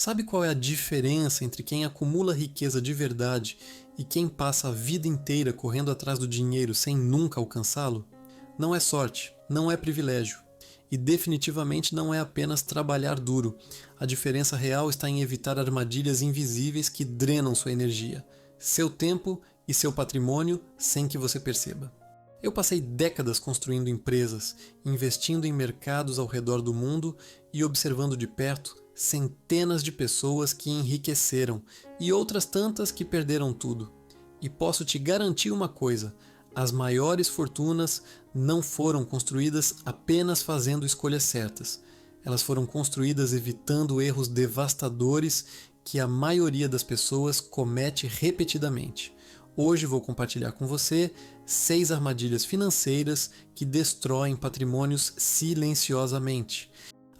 Sabe qual é a diferença entre quem acumula riqueza de verdade e quem passa a vida inteira correndo atrás do dinheiro sem nunca alcançá-lo? Não é sorte, não é privilégio. E definitivamente não é apenas trabalhar duro. A diferença real está em evitar armadilhas invisíveis que drenam sua energia, seu tempo e seu patrimônio sem que você perceba. Eu passei décadas construindo empresas, investindo em mercados ao redor do mundo e observando de perto centenas de pessoas que enriqueceram e outras tantas que perderam tudo. E posso te garantir uma coisa: as maiores fortunas não foram construídas apenas fazendo escolhas certas. Elas foram construídas evitando erros devastadores que a maioria das pessoas comete repetidamente. Hoje vou compartilhar com você 6 armadilhas financeiras que destroem patrimônios silenciosamente.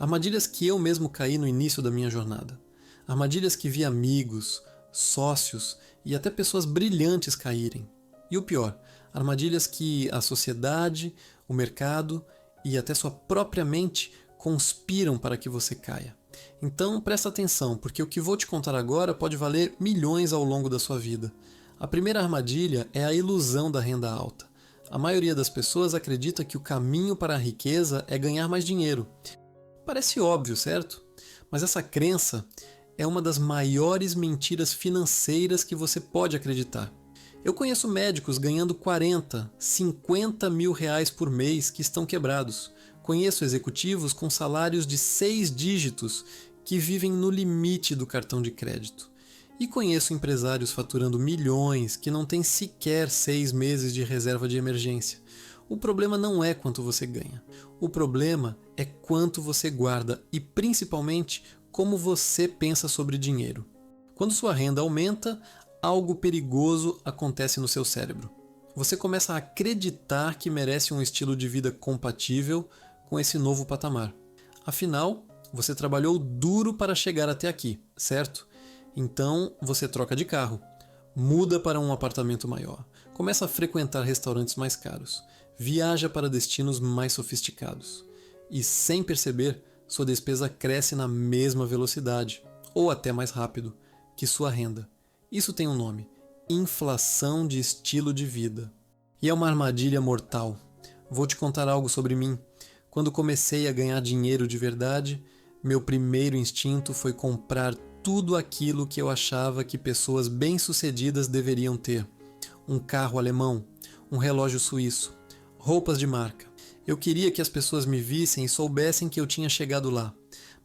Armadilhas que eu mesmo caí no início da minha jornada. Armadilhas que vi amigos, sócios e até pessoas brilhantes caírem. E o pior, armadilhas que a sociedade, o mercado e até sua própria mente conspiram para que você caia. Então presta atenção, porque o que vou te contar agora pode valer milhões ao longo da sua vida. A primeira armadilha é a ilusão da renda alta. A maioria das pessoas acredita que o caminho para a riqueza é ganhar mais dinheiro. Parece óbvio, certo? Mas essa crença é uma das maiores mentiras financeiras que você pode acreditar. Eu conheço médicos ganhando 40, 50 mil reais por mês que estão quebrados. Conheço executivos com salários de 6 dígitos que vivem no limite do cartão de crédito. E conheço empresários faturando milhões que não têm sequer 6 meses de reserva de emergência. O problema não é quanto você ganha. O problema é quanto você guarda e, principalmente, como você pensa sobre dinheiro. Quando sua renda aumenta, algo perigoso acontece no seu cérebro. Você começa a acreditar que merece um estilo de vida compatível com esse novo patamar. Afinal, você trabalhou duro para chegar até aqui, certo? Então você troca de carro, muda para um apartamento maior, começa a frequentar restaurantes mais caros, viaja para destinos mais sofisticados. E sem perceber, sua despesa cresce na mesma velocidade, ou até mais rápido, que sua renda. Isso tem um nome: inflação de estilo de vida. E é uma armadilha mortal. Vou te contar algo sobre mim. Quando comecei a ganhar dinheiro de verdade, meu primeiro instinto foi comprar tudo aquilo que eu achava que pessoas bem-sucedidas deveriam ter. Um carro alemão, um relógio suíço, roupas de marca. Eu queria que as pessoas me vissem e soubessem que eu tinha chegado lá.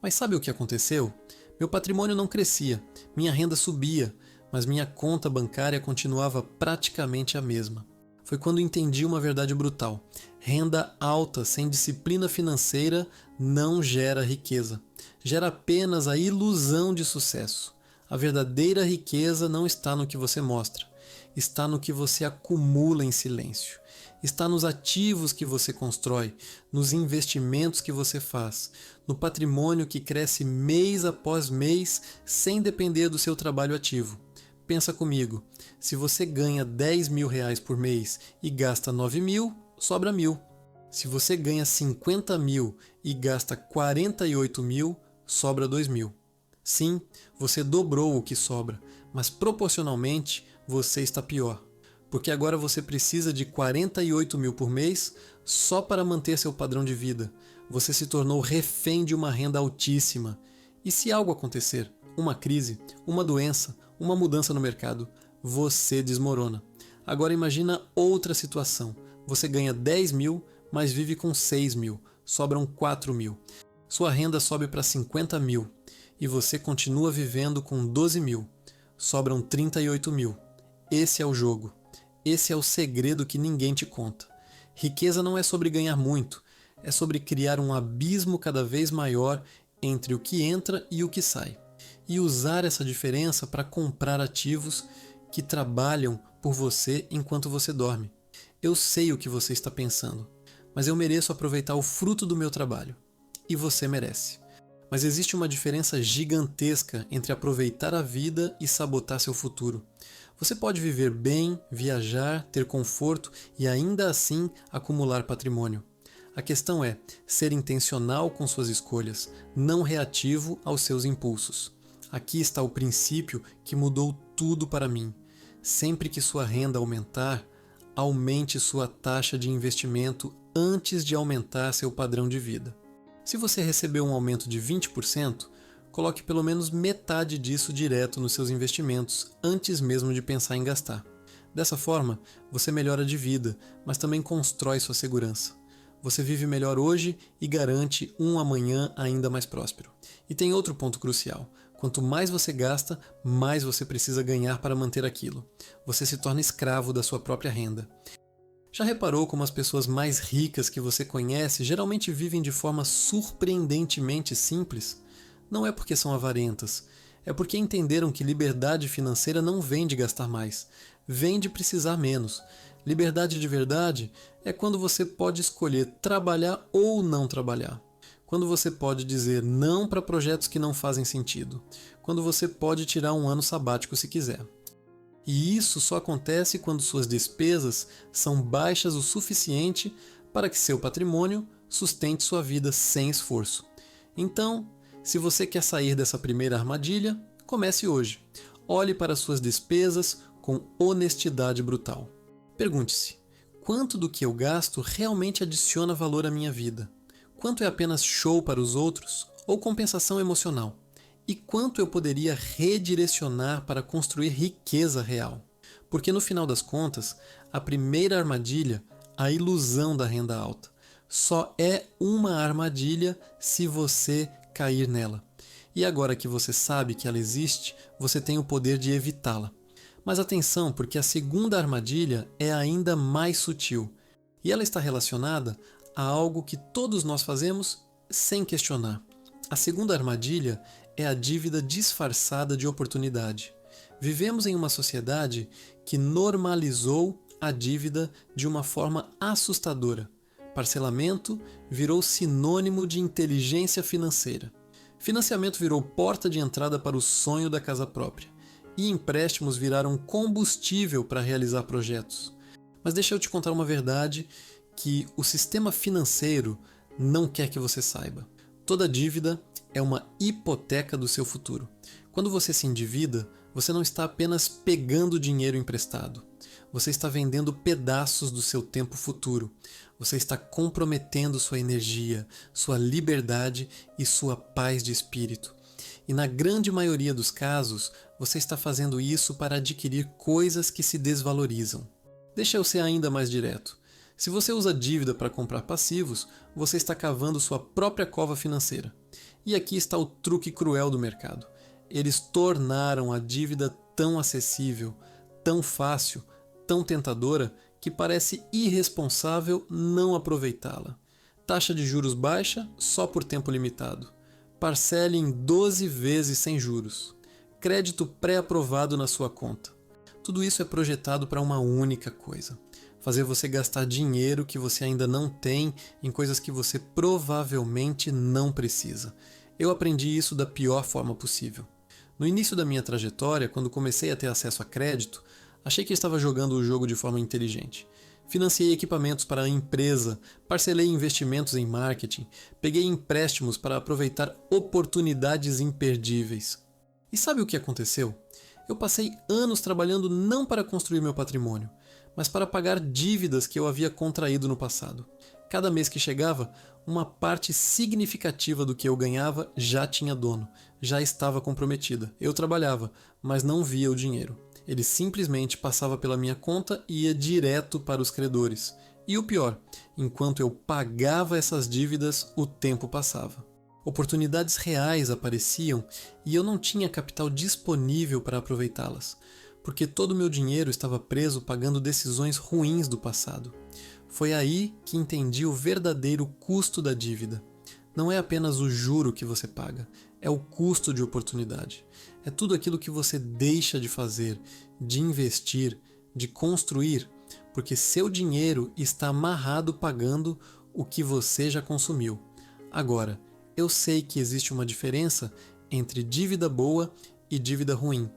Mas sabe o que aconteceu? Meu patrimônio não crescia, minha renda subia, mas minha conta bancária continuava praticamente a mesma. Foi quando entendi uma verdade brutal: renda alta sem disciplina financeira não gera riqueza. Gera apenas a ilusão de sucesso. A verdadeira riqueza não está no que você mostra, está no que você acumula em silêncio. Está nos ativos que você constrói, nos investimentos que você faz, no patrimônio que cresce mês após mês sem depender do seu trabalho ativo. Pensa comigo, se você ganha 10 mil reais por mês e gasta 9 mil, sobra 1.000. Se você ganha 50 mil e gasta 48 mil, sobra 2.000. Sim, você dobrou o que sobra, mas proporcionalmente você está pior. Porque agora você precisa de 48 mil por mês só para manter seu padrão de vida. Você se tornou refém de uma renda altíssima. E se algo acontecer, uma crise, uma doença, uma mudança no mercado, você desmorona. Agora imagina outra situação. Você ganha 10 mil, mas vive com 6 mil. Sobram 4 mil. Sua renda sobe para 50 mil e você continua vivendo com 12 mil. Sobram 38 mil. Esse é o jogo. Esse é o segredo que ninguém te conta. Riqueza não é sobre ganhar muito, é sobre criar um abismo cada vez maior entre o que entra e o que sai. E usar essa diferença para comprar ativos que trabalham por você enquanto você dorme. Eu sei o que você está pensando, mas eu mereço aproveitar o fruto do meu trabalho. E você merece. Mas existe uma diferença gigantesca entre aproveitar a vida e sabotar seu futuro. Você pode viver bem, viajar, ter conforto e ainda assim acumular patrimônio. A questão é ser intencional com suas escolhas, não reativo aos seus impulsos. Aqui está o princípio que mudou tudo para mim. Sempre que sua renda aumentar, aumente sua taxa de investimento antes de aumentar seu padrão de vida. Se você recebeu um aumento de 20%, coloque pelo menos metade disso direto nos seus investimentos antes mesmo de pensar em gastar. Dessa forma, você melhora de vida, mas também constrói sua segurança. Você vive melhor hoje e garante um amanhã ainda mais próspero. E tem outro ponto crucial. Quanto mais você gasta, mais você precisa ganhar para manter aquilo. Você se torna escravo da sua própria renda. Já reparou como as pessoas mais ricas que você conhece geralmente vivem de forma surpreendentemente simples? Não é porque são avarentas, é porque entenderam que liberdade financeira não vem de gastar mais, vem de precisar menos. Liberdade de verdade é quando você pode escolher trabalhar ou não trabalhar. Quando você pode dizer não para projetos que não fazem sentido. Quando você pode tirar um ano sabático se quiser. E isso só acontece quando suas despesas são baixas o suficiente para que seu patrimônio sustente sua vida sem esforço. Então, se você quer sair dessa primeira armadilha, comece hoje. Olhe para suas despesas com honestidade brutal. Pergunte-se: quanto do que eu gasto realmente adiciona valor à minha vida? Quanto é apenas show para os outros ou compensação emocional? E quanto eu poderia redirecionar para construir riqueza real? Porque no final das contas, a primeira armadilha, a ilusão da renda alta, só é uma armadilha se você cair nela. E agora que você sabe que ela existe, você tem o poder de evitá-la. Mas atenção, porque a segunda armadilha é ainda mais sutil. E ela está relacionada a algo que todos nós fazemos sem questionar. A segunda armadilha é a dívida disfarçada de oportunidade. Vivemos em uma sociedade que normalizou a dívida de uma forma assustadora. Parcelamento virou sinônimo de inteligência financeira. Financiamento virou porta de entrada para o sonho da casa própria. E empréstimos viraram combustível para realizar projetos. Mas deixa eu te contar uma verdade que o sistema financeiro não quer que você saiba. Toda dívida é uma hipoteca do seu futuro. Quando você se endivida, você não está apenas pegando dinheiro emprestado. Você está vendendo pedaços do seu tempo futuro. Você está comprometendo sua energia, sua liberdade e sua paz de espírito. E na grande maioria dos casos, você está fazendo isso para adquirir coisas que se desvalorizam. Deixa eu ser ainda mais direto. Se você usa dívida para comprar passivos, você está cavando sua própria cova financeira. E aqui está o truque cruel do mercado. Eles tornaram a dívida tão acessível, tão fácil, tão tentadora, que parece irresponsável não aproveitá-la. Taxa de juros baixa só por tempo limitado. Parcele em 12 vezes sem juros. Crédito pré-aprovado na sua conta. Tudo isso é projetado para uma única coisa: fazer você gastar dinheiro que você ainda não tem em coisas que você provavelmente não precisa. Eu aprendi isso da pior forma possível. No início da minha trajetória, quando comecei a ter acesso a crédito, achei que estava jogando o jogo de forma inteligente. Financiei equipamentos para a empresa, parcelei investimentos em marketing, peguei empréstimos para aproveitar oportunidades imperdíveis. E sabe o que aconteceu? Eu passei anos trabalhando não para construir meu patrimônio, mas para pagar dívidas que eu havia contraído no passado. Cada mês que chegava, uma parte significativa do que eu ganhava já tinha dono, já estava comprometida. Eu trabalhava, mas não via o dinheiro. Ele simplesmente passava pela minha conta e ia direto para os credores. E o pior, enquanto eu pagava essas dívidas, o tempo passava. Oportunidades reais apareciam e eu não tinha capital disponível para aproveitá-las, porque todo o meu dinheiro estava preso pagando decisões ruins do passado. Foi aí que entendi o verdadeiro custo da dívida. Não é apenas o juro que você paga, é o custo de oportunidade. É tudo aquilo que você deixa de fazer, de investir, de construir, porque seu dinheiro está amarrado pagando o que você já consumiu. Agora, eu sei que existe uma diferença entre dívida boa e dívida ruim.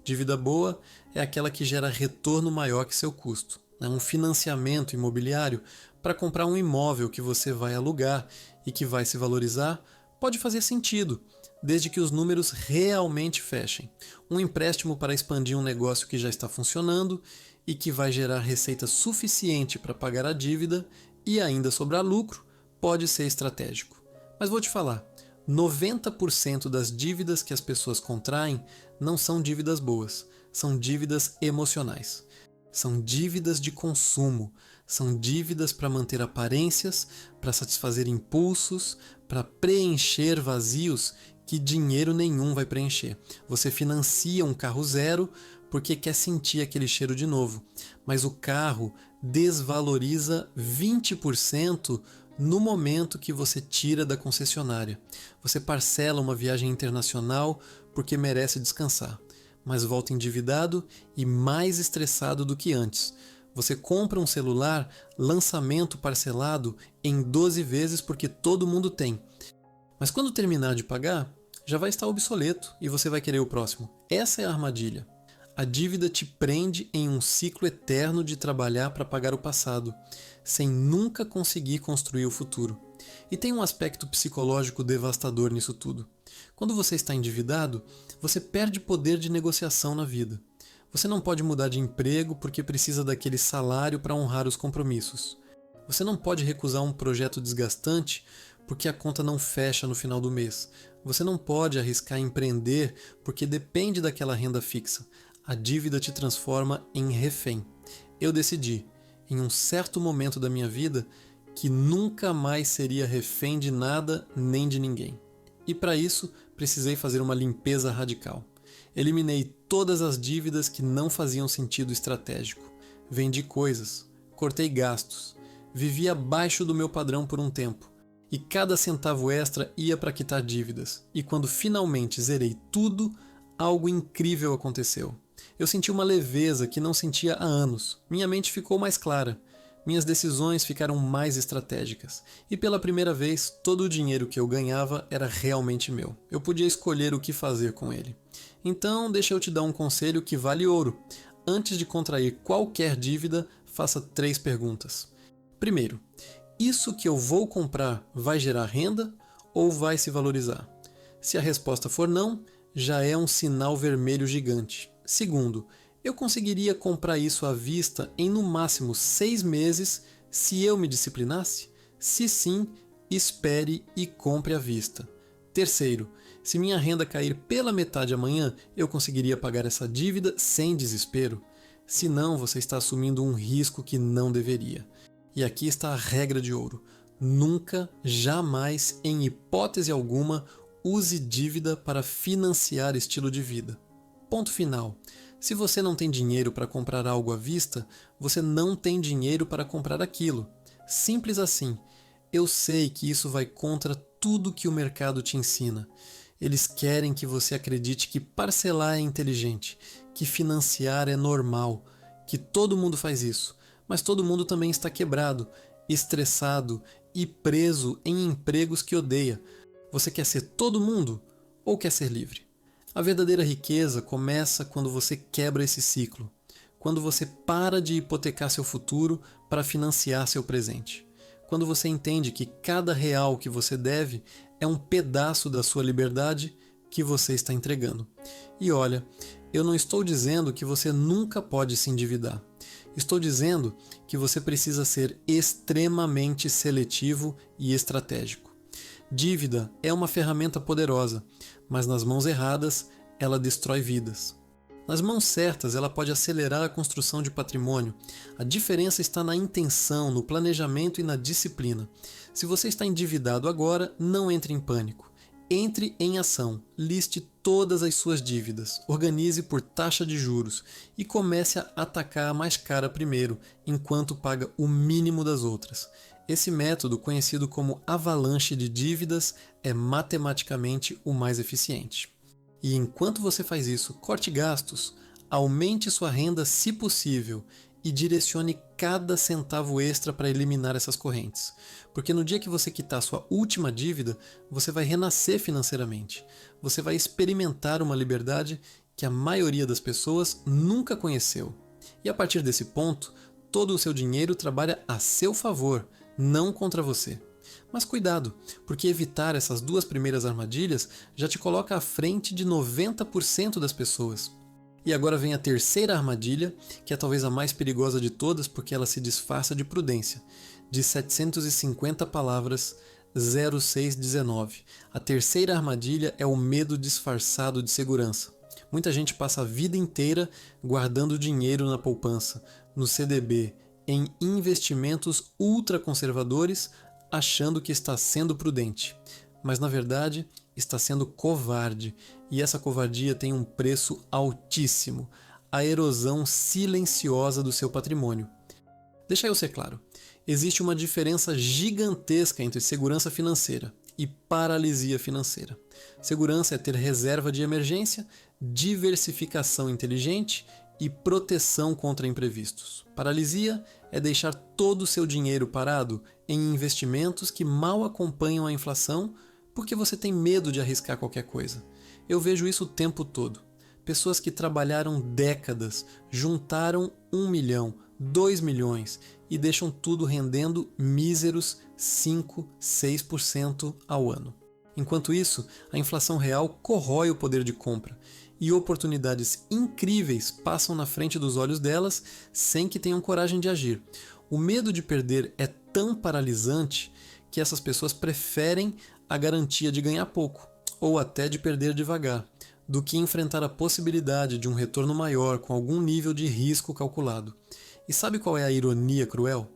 Dívida boa é aquela que gera retorno maior que seu custo. Um financiamento imobiliário para comprar um imóvel que você vai alugar e que vai se valorizar pode fazer sentido, desde que os números realmente fechem. Um empréstimo para expandir um negócio que já está funcionando e que vai gerar receita suficiente para pagar a dívida e ainda sobrar lucro, pode ser estratégico. Mas vou te falar, 90% das dívidas que as pessoas contraem não são dívidas boas, são dívidas emocionais. São dívidas de consumo, são dívidas para manter aparências, para satisfazer impulsos, para preencher vazios que dinheiro nenhum vai preencher. Você financia um carro zero porque quer sentir aquele cheiro de novo, mas o carro desvaloriza 20% no momento que você tira da concessionária. Você parcela uma viagem internacional porque merece descansar, mas volta endividado e mais estressado do que antes. Você compra um celular lançamento parcelado em 12 vezes porque todo mundo tem. Mas quando terminar de pagar, já vai estar obsoleto e você vai querer o próximo. Essa é a armadilha. A dívida te prende em um ciclo eterno de trabalhar para pagar o passado, sem nunca conseguir construir o futuro. E tem um aspecto psicológico devastador nisso tudo. Quando você está endividado, você perde poder de negociação na vida. Você não pode mudar de emprego porque precisa daquele salário para honrar os compromissos. Você não pode recusar um projeto desgastante porque a conta não fecha no final do mês. Você não pode arriscar empreender porque depende daquela renda fixa. A dívida te transforma em refém. Eu decidi, em um certo momento da minha vida, que nunca mais seria refém de nada nem de ninguém. E para isso, precisei fazer uma limpeza radical. Eliminei todas as dívidas que não faziam sentido estratégico. Vendi coisas, cortei gastos, vivi abaixo do meu padrão por um tempo. E cada centavo extra ia para quitar dívidas. E quando finalmente zerei tudo, algo incrível aconteceu. Eu senti uma leveza que não sentia há anos. Minha mente ficou mais clara. Minhas decisões ficaram mais estratégicas. E pela primeira vez, todo o dinheiro que eu ganhava era realmente meu. Eu podia escolher o que fazer com ele. Então, deixa eu te dar um conselho que vale ouro. Antes de contrair qualquer dívida, faça 3 perguntas. Primeiro, isso que eu vou comprar vai gerar renda ou vai se valorizar? Se a resposta for não, já é um sinal vermelho gigante. Segundo, eu conseguiria comprar isso à vista em no máximo 6 meses se eu me disciplinasse? Se sim, espere e compre à vista. Terceiro, se minha renda cair pela metade amanhã, eu conseguiria pagar essa dívida sem desespero? Se não, você está assumindo um risco que não deveria. E aqui está a regra de ouro. Nunca, jamais, em hipótese alguma, use dívida para financiar estilo de vida. Ponto final. Se você não tem dinheiro para comprar algo à vista, você não tem dinheiro para comprar aquilo. Simples assim. Eu sei que isso vai contra tudo que o mercado te ensina. Eles querem que você acredite que parcelar é inteligente, que financiar é normal, que todo mundo faz isso, mas todo mundo também está quebrado, estressado e preso em empregos que odeia. Você quer ser todo mundo ou quer ser livre? A verdadeira riqueza começa quando você quebra esse ciclo, quando você para de hipotecar seu futuro para financiar seu presente, quando você entende que cada real que você deve é um pedaço da sua liberdade que você está entregando. E olha, eu não estou dizendo que você nunca pode se endividar. Estou dizendo que você precisa ser extremamente seletivo e estratégico. Dívida é uma ferramenta poderosa, mas nas mãos erradas, ela destrói vidas. Nas mãos certas, ela pode acelerar a construção de patrimônio. A diferença está na intenção, no planejamento e na disciplina. Se você está endividado agora, não entre em pânico. Entre em ação, liste todas as suas dívidas, organize por taxa de juros e comece a atacar a mais cara primeiro, enquanto paga o mínimo das outras. Esse método, conhecido como avalanche de dívidas, é matematicamente o mais eficiente. E enquanto você faz isso, corte gastos, aumente sua renda se possível e direcione cada centavo extra para eliminar essas correntes. Porque no dia que você quitar sua última dívida, você vai renascer financeiramente. Você vai experimentar uma liberdade que a maioria das pessoas nunca conheceu. E a partir desse ponto, todo o seu dinheiro trabalha a seu favor, não contra você. Mas cuidado, porque evitar essas duas primeiras armadilhas já te coloca à frente de 90% das pessoas. E agora vem a terceira armadilha, que é talvez a mais perigosa de todas porque ela se disfarça de prudência. De 750 palavras, 0619. A terceira armadilha é o medo disfarçado de segurança. Muita gente passa a vida inteira guardando dinheiro na poupança, no CDB, em investimentos ultraconservadores, achando que está sendo prudente. Mas na verdade está sendo covarde, e essa covardia tem um preço altíssimo: a erosão silenciosa do seu patrimônio. Deixa eu ser claro, existe uma diferença gigantesca entre segurança financeira e paralisia financeira. Segurança é ter reserva de emergência, diversificação inteligente e proteção contra imprevistos. Paralisia é deixar todo o seu dinheiro parado em investimentos que mal acompanham a inflação porque você tem medo de arriscar qualquer coisa. Eu vejo isso o tempo todo. Pessoas que trabalharam décadas, juntaram 1 milhão, 2 milhões e deixam tudo rendendo míseros 5, 6% ao ano. Enquanto isso, a inflação real corrói o poder de compra e oportunidades incríveis passam na frente dos olhos delas sem que tenham coragem de agir. O medo de perder é tão paralisante que essas pessoas preferem a garantia de ganhar pouco, ou até de perder devagar, do que enfrentar a possibilidade de um retorno maior com algum nível de risco calculado. E sabe qual é a ironia cruel?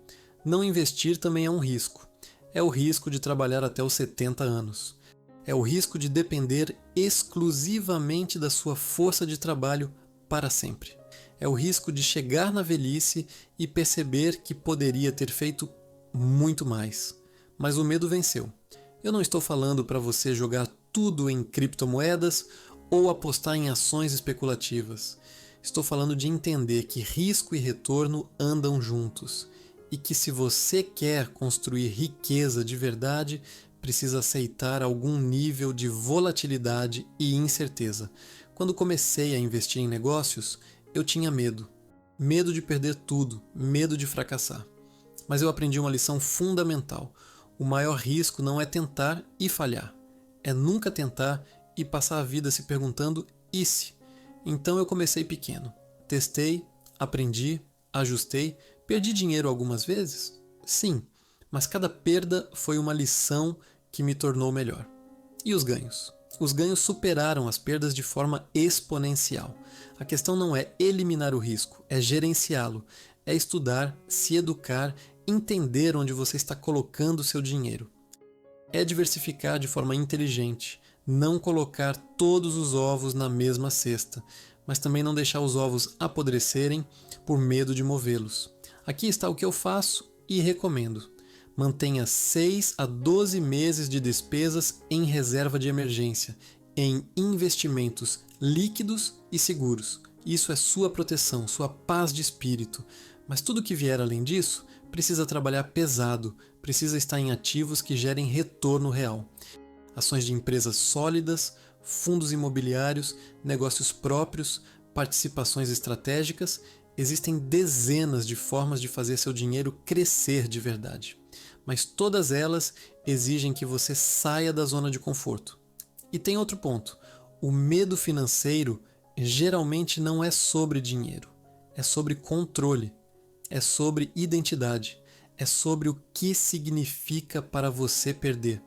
Não investir também é um risco. É o risco de trabalhar até os 70 anos. É o risco de depender exclusivamente da sua força de trabalho para sempre. É o risco de chegar na velhice e perceber que poderia ter feito muito mais. Mas o medo venceu. Eu não estou falando para você jogar tudo em criptomoedas ou apostar em ações especulativas. Estou falando de entender que risco e retorno andam juntos e que se você quer construir riqueza de verdade, precisa aceitar algum nível de volatilidade e incerteza. Quando comecei a investir em negócios, eu tinha medo. Medo de perder tudo, medo de fracassar. Mas eu aprendi uma lição fundamental. O maior risco não é tentar e falhar. É nunca tentar e passar a vida se perguntando e se. Então eu comecei pequeno. Testei, aprendi, ajustei, perdi dinheiro algumas vezes? Sim, mas cada perda foi uma lição que me tornou melhor. E os ganhos? Os ganhos superaram as perdas de forma exponencial. A questão não é eliminar o risco, é gerenciá-lo, é estudar, se educar, entender onde você está colocando o seu dinheiro. É diversificar de forma inteligente, não colocar todos os ovos na mesma cesta, mas também não deixar os ovos apodrecerem por medo de movê-los. Aqui está o que eu faço e recomendo. Mantenha 6 a 12 meses de despesas em reserva de emergência, em investimentos líquidos e seguros. Isso é sua proteção, sua paz de espírito. Mas tudo que vier além disso precisa trabalhar pesado, precisa estar em ativos que gerem retorno real. Ações de empresas sólidas, fundos imobiliários, negócios próprios, participações estratégicas. Existem dezenas de formas de fazer seu dinheiro crescer de verdade. Mas todas elas exigem que você saia da zona de conforto. E tem outro ponto. O medo financeiro geralmente não é sobre dinheiro. É sobre controle. É sobre identidade. É sobre o que significa para você perder.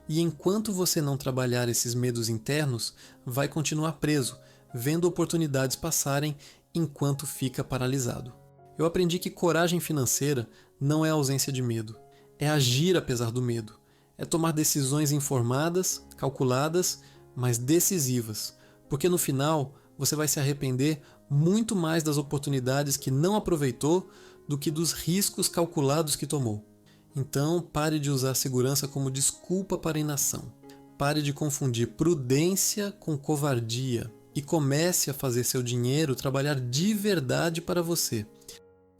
E enquanto você não trabalhar esses medos internos, vai continuar preso, vendo oportunidades passarem enquanto fica paralisado. Eu aprendi que coragem financeira não é ausência de medo. É agir apesar do medo. É tomar decisões informadas, calculadas, mas decisivas. Porque no final, você vai se arrepender muito mais das oportunidades que não aproveitou do que dos riscos calculados que tomou. Então, pare de usar segurança como desculpa para a inação. Pare de confundir prudência com covardia e comece a fazer seu dinheiro trabalhar de verdade para você.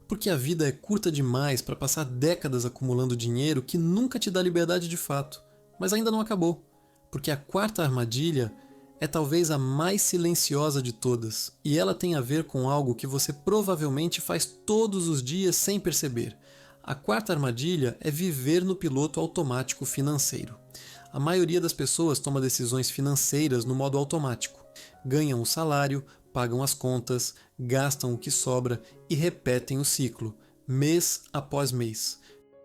Porque a vida é curta demais para passar décadas acumulando dinheiro que nunca te dá liberdade de fato. Mas ainda não acabou. Porque a quarta armadilha é talvez a mais silenciosa de todas, e ela tem a ver com algo que você provavelmente faz todos os dias sem perceber: A quarta armadilha é viver no piloto automático financeiro. A maioria das pessoas toma decisões financeiras no modo automático. Ganham o salário, pagam as contas, gastam o que sobra e repetem o ciclo, mês após mês,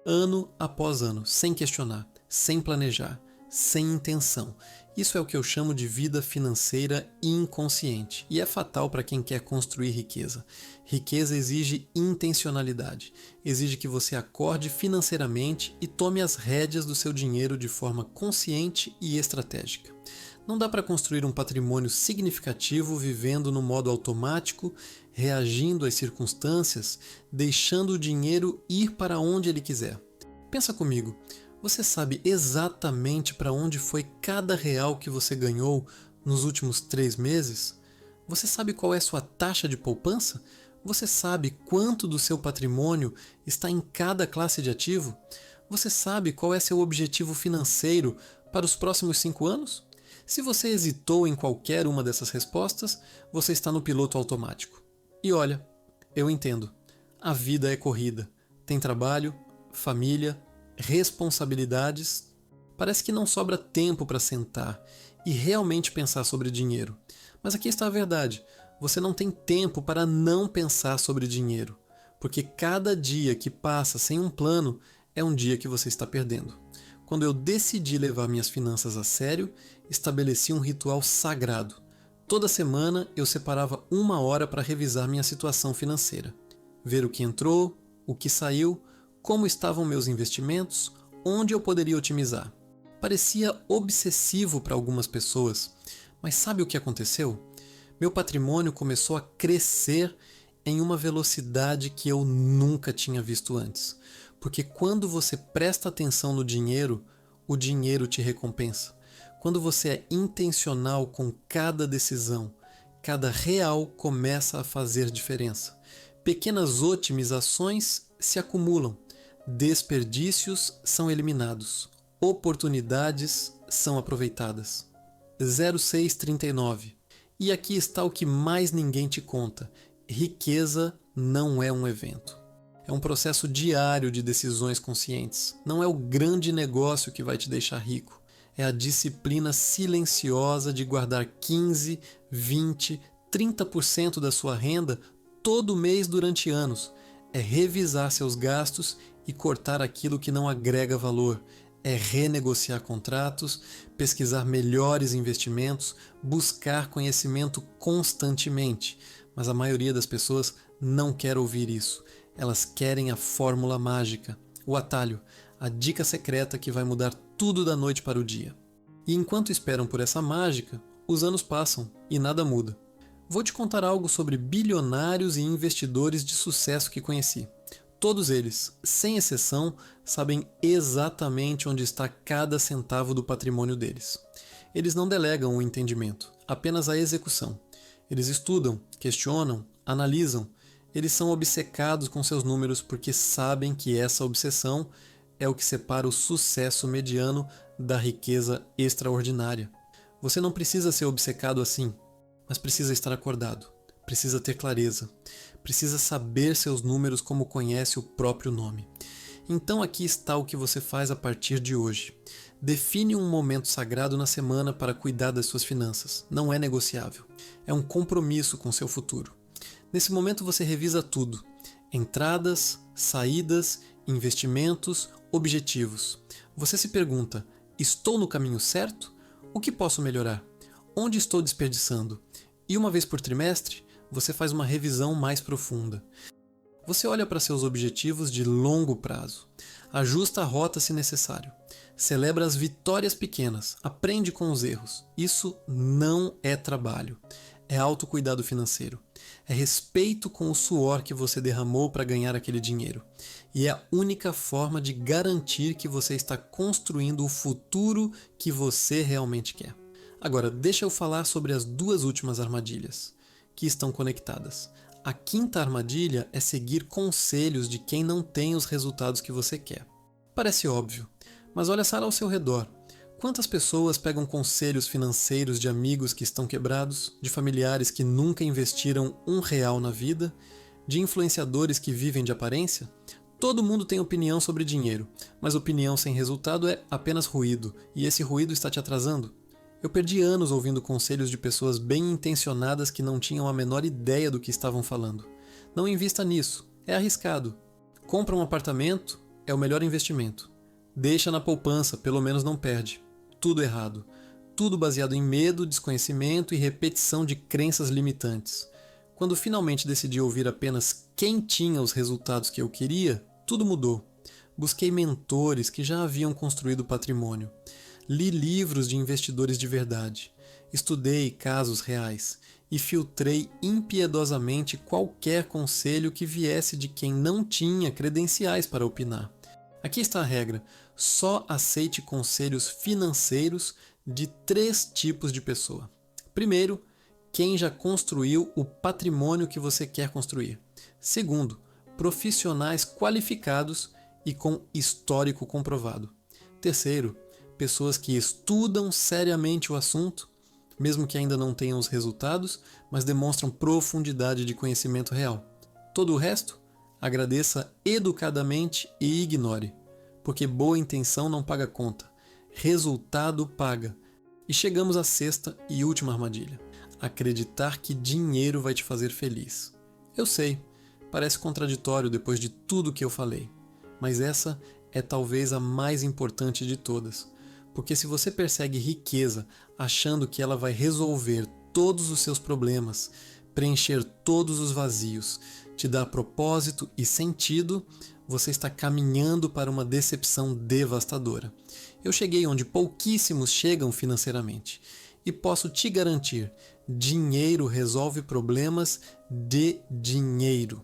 ano após ano, sem questionar, sem planejar, sem intenção. Isso é o que eu chamo de vida financeira inconsciente e é fatal para quem quer construir riqueza. Riqueza exige intencionalidade, exige que você acorde financeiramente e tome as rédeas do seu dinheiro de forma consciente e estratégica. Não dá para construir um patrimônio significativo vivendo no modo automático, reagindo às circunstâncias, deixando o dinheiro ir para onde ele quiser. Pensa comigo. Você sabe exatamente para onde foi cada real que você ganhou nos últimos 3 meses? Você sabe qual é sua taxa de poupança? Você sabe quanto do seu patrimônio está em cada classe de ativo? Você sabe qual é seu objetivo financeiro para os próximos 5 anos? Se você hesitou em qualquer uma dessas respostas, você está no piloto automático. E olha, eu entendo. A vida é corrida. Tem trabalho, família, responsabilidades, parece que não sobra tempo para sentar e realmente pensar sobre dinheiro. Mas aqui está a verdade, você não tem tempo para não pensar sobre dinheiro, porque cada dia que passa sem um plano é um dia que você está perdendo. Quando eu decidi levar minhas finanças a sério, estabeleci um ritual sagrado. Toda semana eu separava 1 hora para revisar minha situação financeira, ver o que entrou, o que saiu, como estavam meus investimentos, onde eu poderia otimizar. Parecia obsessivo para algumas pessoas, mas sabe o que aconteceu? Meu patrimônio começou a crescer em uma velocidade que eu nunca tinha visto antes. Porque quando você presta atenção no dinheiro, o dinheiro te recompensa. Quando você é intencional com cada decisão, cada real começa a fazer diferença. Pequenas otimizações se acumulam. Desperdícios são eliminados, oportunidades são aproveitadas. 0639. E aqui está o que mais ninguém te conta. Riqueza não é um evento. É um processo diário de decisões conscientes. Não é o grande negócio que vai te deixar rico. É a disciplina silenciosa de guardar 15, 20, 30% da sua renda todo mês durante anos. É revisar seus gastos e cortar aquilo que não agrega valor. É renegociar contratos, pesquisar melhores investimentos, buscar conhecimento constantemente. Mas a maioria das pessoas não quer ouvir isso. Elas querem a fórmula mágica, o atalho, a dica secreta que vai mudar tudo da noite para o dia. E enquanto esperam por essa mágica, os anos passam e nada muda. Vou te contar algo sobre bilionários e investidores de sucesso que conheci. Todos eles, sem exceção, sabem exatamente onde está cada centavo do patrimônio deles. Eles não delegam o entendimento, apenas a execução. Eles estudam, questionam, analisam. Eles são obcecados com seus números porque sabem que essa obsessão é o que separa o sucesso mediano da riqueza extraordinária. Você não precisa ser obcecado assim, mas precisa estar acordado. Precisa ter clareza, precisa saber seus números como conhece o próprio nome. Então aqui está o que você faz a partir de hoje. Define um momento sagrado na semana para cuidar das suas finanças. Não é negociável. É um compromisso com seu futuro. Nesse momento você revisa tudo. Entradas, saídas, investimentos, objetivos. Você se pergunta, estou no caminho certo? O que posso melhorar? Onde estou desperdiçando? E uma vez por trimestre, você faz uma revisão mais profunda. Você olha para seus objetivos de longo prazo, ajusta a rota se necessário, celebra as vitórias pequenas, aprende com os erros. Isso não é trabalho, é autocuidado financeiro, é respeito com o suor que você derramou para ganhar aquele dinheiro. E é a única forma de garantir que você está construindo o futuro que você realmente quer. Agora, deixa eu falar sobre as 2 últimas armadilhas, que estão conectadas. A 5ª armadilha é seguir conselhos de quem não tem os resultados que você quer. Parece óbvio, mas olha só ao seu redor. Quantas pessoas pegam conselhos financeiros de amigos que estão quebrados, de familiares que nunca investiram R$1 na vida, de influenciadores que vivem de aparência? Todo mundo tem opinião sobre dinheiro, mas opinião sem resultado é apenas ruído, e esse ruído está te atrasando. Eu perdi anos ouvindo conselhos de pessoas bem intencionadas que não tinham a menor ideia do que estavam falando. Não invista nisso, é arriscado. Compra um apartamento, é o melhor investimento. Deixa na poupança, pelo menos não perde. Tudo errado. Tudo baseado em medo, desconhecimento e repetição de crenças limitantes. Quando finalmente decidi ouvir apenas quem tinha os resultados que eu queria, tudo mudou. Busquei mentores que já haviam construído patrimônio. Li livros de investidores de verdade. Estudei casos reais e filtrei impiedosamente qualquer conselho que viesse de quem não tinha credenciais para opinar. Aqui está a regra: só aceite conselhos financeiros de 3 tipos de pessoa. Primeiro, quem já construiu o patrimônio que você quer construir. Segundo, profissionais qualificados e com histórico comprovado. Terceiro, pessoas que estudam seriamente o assunto, mesmo que ainda não tenham os resultados, mas demonstram profundidade de conhecimento real. Todo o resto, agradeça educadamente e ignore, porque boa intenção não paga conta, resultado paga. E chegamos à 6ª e última armadilha: acreditar que dinheiro vai te fazer feliz. Eu sei, parece contraditório depois de tudo que eu falei, mas essa é talvez a mais importante de todas, porque se você persegue riqueza achando que ela vai resolver todos os seus problemas, preencher todos os vazios, te dar propósito e sentido, você está caminhando para uma decepção devastadora. Eu cheguei onde pouquíssimos chegam financeiramente. E posso te garantir, dinheiro resolve problemas de dinheiro.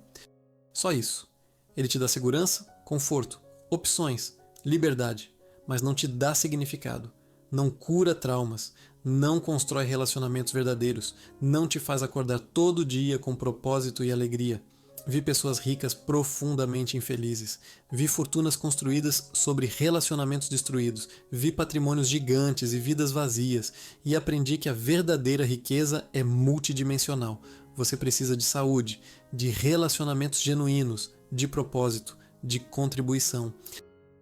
Só isso. Ele te dá segurança, conforto, opções, liberdade, mas não te dá significado. Não cura traumas, não constrói relacionamentos verdadeiros, não te faz acordar todo dia com propósito e alegria. Vi pessoas ricas profundamente infelizes. Vi fortunas construídas sobre relacionamentos destruídos. Vi patrimônios gigantes e vidas vazias. E aprendi que a verdadeira riqueza é multidimensional. Você precisa de saúde, de relacionamentos genuínos, de propósito, de contribuição,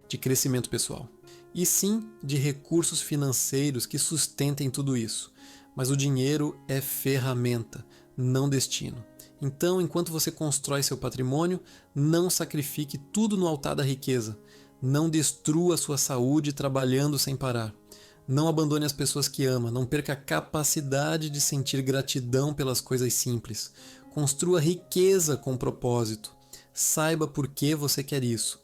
de crescimento pessoal. E sim, de recursos financeiros que sustentem tudo isso. Mas o dinheiro é ferramenta, não destino. Então, enquanto você constrói seu patrimônio, não sacrifique tudo no altar da riqueza. Não destrua sua saúde trabalhando sem parar. Não abandone as pessoas que ama. Não perca a capacidade de sentir gratidão pelas coisas simples. Construa riqueza com propósito. Saiba por que você quer isso.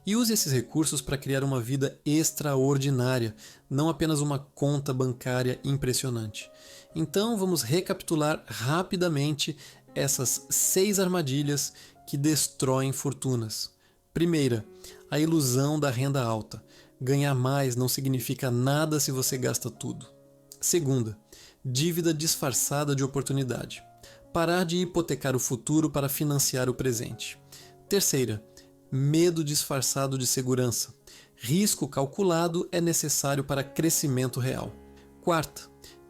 E use esses recursos para criar uma vida extraordinária, não apenas uma conta bancária impressionante. Então, vamos recapitular rapidamente essas 6 armadilhas que destroem fortunas. Primeira, a ilusão da renda alta. Ganhar mais não significa nada se você gasta tudo. Segunda, dívida disfarçada de oportunidade. Parar de hipotecar o futuro para financiar o presente. Terceira, medo disfarçado de segurança. Risco calculado é necessário para crescimento real. Quarta,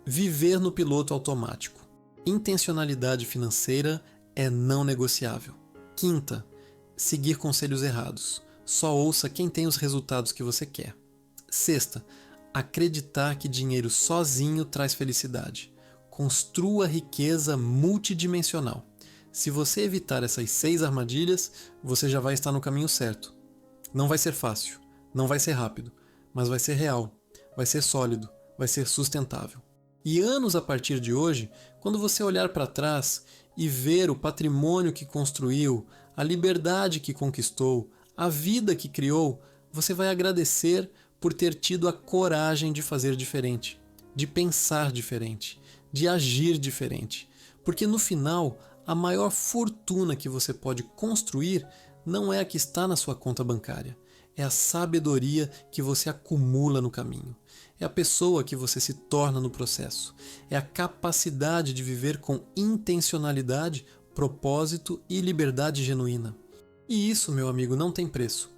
viver no piloto automático. Intencionalidade financeira é não negociável. Quinta, seguir conselhos errados. Só ouça quem tem os resultados que você quer. Sexta, acreditar que dinheiro sozinho traz felicidade. Construa riqueza multidimensional. Se você evitar essas 6 armadilhas, você já vai estar no caminho certo. Não vai ser fácil, não vai ser rápido, mas vai ser real, vai ser sólido, vai ser sustentável. E anos a partir de hoje, quando você olhar para trás e ver o patrimônio que construiu, a liberdade que conquistou, a vida que criou, você vai agradecer por ter tido a coragem de fazer diferente, de pensar diferente, de agir diferente. Porque no final, a maior fortuna que você pode construir não é a que está na sua conta bancária. É a sabedoria que você acumula no caminho. É a pessoa que você se torna no processo. É a capacidade de viver com intencionalidade, propósito e liberdade genuína. E isso, meu amigo, não tem preço.